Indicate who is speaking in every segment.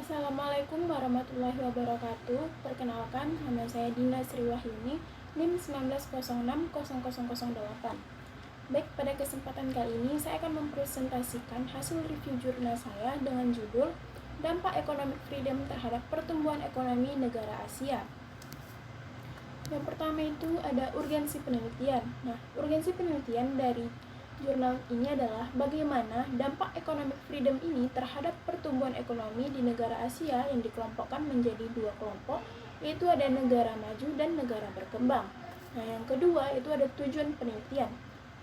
Speaker 1: Assalamualaikum warahmatullahi wabarakatuh. Perkenalkan, nama saya Dina Sriwahyuni, NIM 19060008. Baik, pada kesempatan kali ini saya akan mempresentasikan hasil review jurnal saya dengan judul Dampak Economic Freedom terhadap Pertumbuhan Ekonomi Negara Asia. Yang pertama itu ada urgensi penelitian. Nah, urgensi penelitian dari jurnal ini adalah bagaimana dampak economic freedom ini terhadap pertumbuhan ekonomi di negara Asia yang dikelompokkan menjadi dua kelompok, yaitu ada negara maju dan negara berkembang. Nah, yang kedua itu ada tujuan penelitian.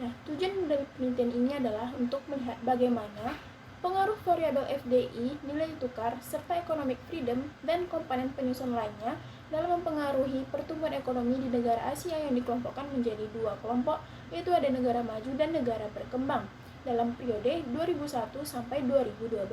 Speaker 1: Nah, tujuan dari penelitian ini adalah untuk melihat bagaimana pengaruh variabel FDI, nilai tukar, serta economic freedom dan komponen penyusun lainnya dalam mempengaruhi pertumbuhan ekonomi di negara Asia yang dikelompokkan menjadi dua kelompok, yaitu ada negara maju dan negara berkembang dalam periode 2001 sampai 2012.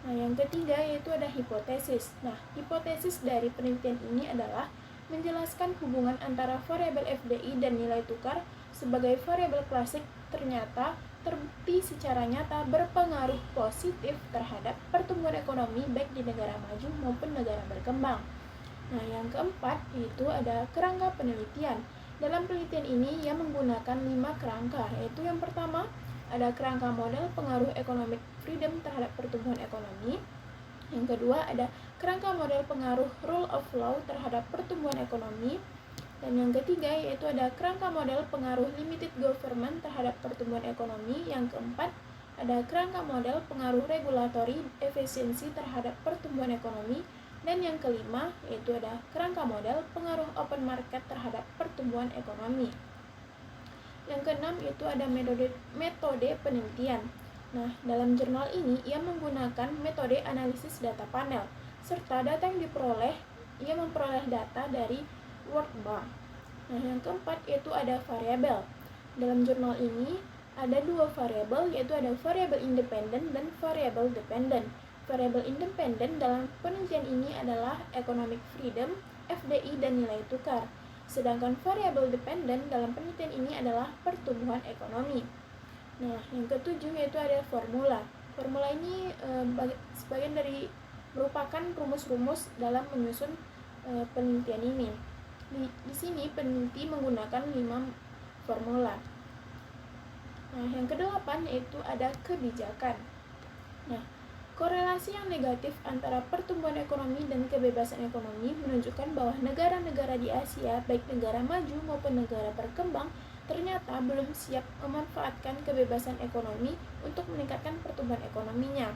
Speaker 1: Nah, yang ketiga yaitu ada hipotesis. Nah, hipotesis dari penelitian ini adalah menjelaskan hubungan antara variabel FDI dan nilai tukar sebagai variabel klasik ternyata terbukti secara nyata berpengaruh positif terhadap pertumbuhan ekonomi baik di negara maju maupun negara berkembang. Nah, yang keempat yaitu ada kerangka penelitian. Dalam penelitian ini ia menggunakan 5 kerangka, yaitu yang pertama ada kerangka model pengaruh economic freedom terhadap pertumbuhan ekonomi. Yang kedua ada kerangka model pengaruh rule of law terhadap pertumbuhan ekonomi. Dan yang ketiga yaitu ada kerangka model pengaruh limited government terhadap pertumbuhan ekonomi. Yang keempat ada kerangka model pengaruh regulatory efisiensi terhadap pertumbuhan ekonomi. Dan yang kelima yaitu ada kerangka model pengaruh open market terhadap pertumbuhan ekonomi. Yang keenam yaitu ada metode penelitian. Nah, dalam jurnal ini ia menggunakan metode analisis data panel, serta data yang diperoleh, ia memperoleh data dari World Bank. Nah, yang keempat yaitu ada variabel. Dalam jurnal ini ada dua variabel, yaitu ada variabel independen dan variabel dependent. Variabel independen dalam penelitian ini adalah economic freedom, FDI, dan nilai tukar. Sedangkan variabel dependent dalam penelitian ini adalah pertumbuhan ekonomi. Nah, yang ketujuh yaitu ada formula. Formula ini sebagian dari merupakan rumus-rumus dalam menyusun penelitian ini. Di sini peneliti menggunakan 5 formula. Nah, yang kedelapan yaitu ada kebijakan. Nah, korelasi yang negatif antara pertumbuhan ekonomi dan kebebasan ekonomi menunjukkan bahwa negara-negara di Asia, baik negara maju maupun negara berkembang, ternyata belum siap memanfaatkan kebebasan ekonomi untuk meningkatkan pertumbuhan ekonominya.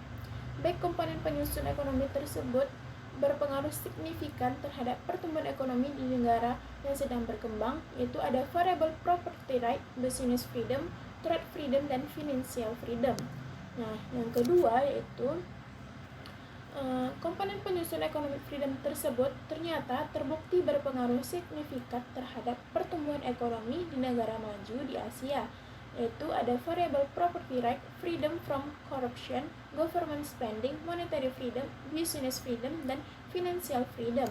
Speaker 1: Baik komponen penyusun ekonomi tersebut berpengaruh signifikan terhadap pertumbuhan ekonomi di negara yang sedang berkembang, yaitu ada variabel property right, business freedom, trade freedom, dan financial freedom. Nah, yang kedua yaitu komponen penyusun economic freedom tersebut ternyata terbukti berpengaruh signifikan terhadap pertumbuhan ekonomi di negara maju di Asia, yaitu ada variabel property right, freedom from corruption, government spending, monetary freedom, business freedom, dan financial freedom.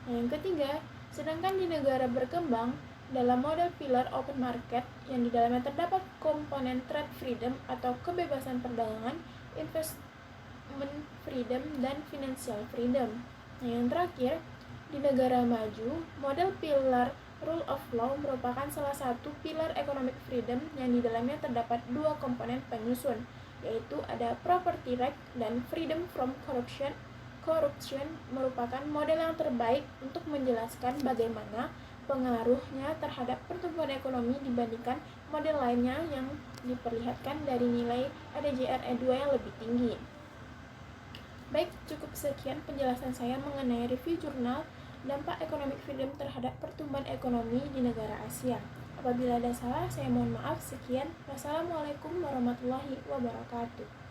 Speaker 1: Nah, yang ketiga, sedangkan di negara berkembang dalam model pilar open market yang di dalamnya terdapat komponen trade freedom atau kebebasan perdagangan, investment freedom, dan financial freedom. Nah, yang terakhir, di negara maju, model pilar rule of law merupakan salah satu pilar economic freedom yang di dalamnya terdapat 2 komponen penyusun, yaitu ada property right dan freedom from corruption. Corruption merupakan model yang terbaik untuk menjelaskan bagaimana pengaruhnya terhadap pertumbuhan ekonomi dibandingkan model lainnya yang diperlihatkan dari nilai ADJR-E2 yang lebih tinggi. Baik, cukup sekian penjelasan saya mengenai review jurnal dampak economic freedom terhadap pertumbuhan ekonomi di negara Asia. Apabila ada salah, saya mohon maaf. Sekian. Wassalamualaikum warahmatullahi wabarakatuh.